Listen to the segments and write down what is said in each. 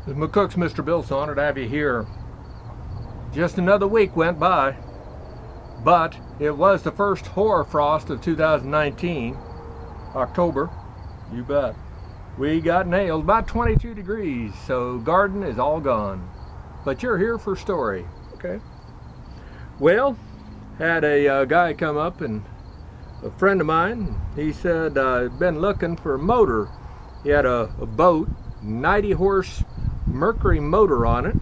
McCook's Mr. Bill, so honored to have you here. Just another week went by, but it was the first horror frost of 2019, October, you bet. We got nailed about 22 degrees, so garden is all gone. But you're here for a story, okay? Well, had a guy come up, and a friend of mine, he said, I've been looking for a motor. He had a boat, 90 horse Mercury motor on it,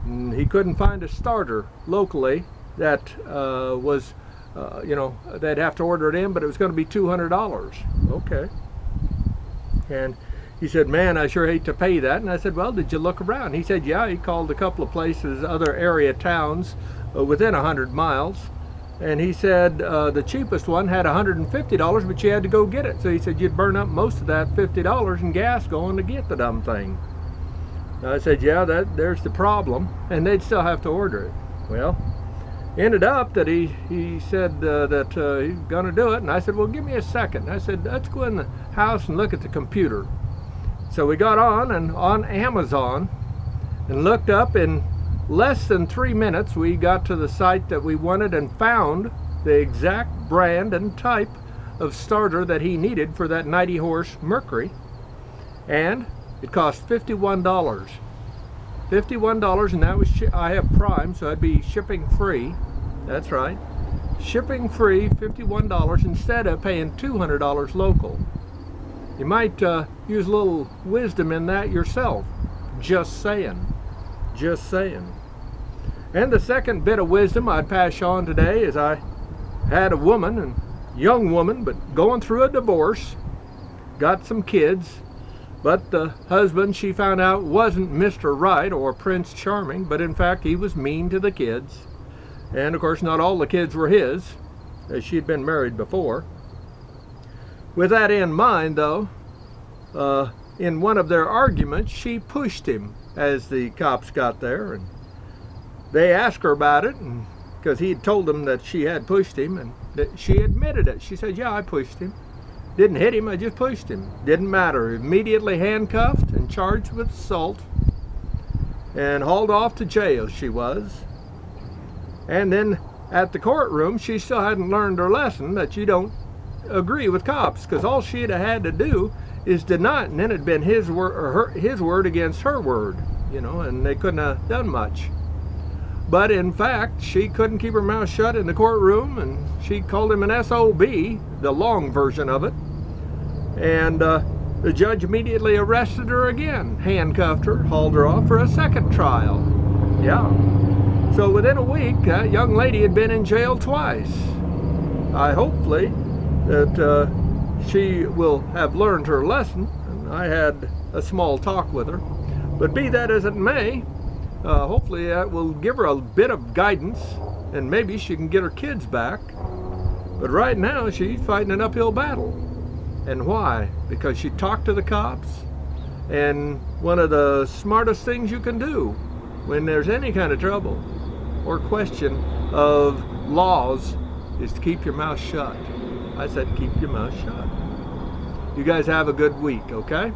and he couldn't find a starter locally that was, they'd have to order it in, but it was going to be $200. Okay. And he said, man, I sure hate to pay that. And I said, well, did you look around? He said, yeah, he called a couple of places, other area towns within 100 miles. And he said the cheapest one had $150, but you had to go get it. So he said you'd burn up most of that $50 in gas going to get the dumb thing. I said, yeah, there's the problem, and they'd still have to order it. Well, ended up that he said that he's gonna do it, and I said, well, give me a second. I said, let's go in the house and look at the computer. So we got on Amazon and looked up. In less than 3 minutes, we got to the site that we wanted and found the exact brand and type of starter that he needed for that 90 horse Mercury, and it cost $51. $51, and that was I have Prime, so I'd be shipping free. That's right, shipping free, $51 instead of paying $200 local. You might use a little wisdom in that yourself. Just saying. Just saying. And the second bit of wisdom I'd pass on today is I had a woman, a young woman, but going through a divorce, got some kids. But the husband, she found out, wasn't Mr. Right or Prince Charming, but in fact he was mean to the kids. And of course not all the kids were his, as she'd been married before. With that in mind though, in one of their arguments she pushed him as the cops got there, and they asked her about it, and because he had told them that she had pushed him, and that she admitted it. She said, yeah, I pushed him. Didn't hit him, I just pushed him. Didn't matter. Immediately handcuffed and charged with assault and hauled off to jail she was. And then at the courtroom, she still hadn't learned her lesson that you don't agree with cops, because all she'd have had to do is deny it, and then it'd been his word or his word against her word, and they couldn't have done much. But in fact, she couldn't keep her mouth shut in the courtroom, and she called him an SOB, the long version of it. And the judge immediately arrested her again, handcuffed her, hauled her off for a second trial. Yeah. So within a week, that young lady had been in jail twice. Hopefully that she will have learned her lesson, and I had a small talk with her. But be that as it may, hopefully that will give her a bit of guidance, and maybe she can get her kids back. But right now she's fighting an uphill battle. And why? Because she talked to the cops, and one of the smartest things you can do when there's any kind of trouble or question of laws is to keep your mouth shut. I said keep your mouth shut. You guys have a good week, okay?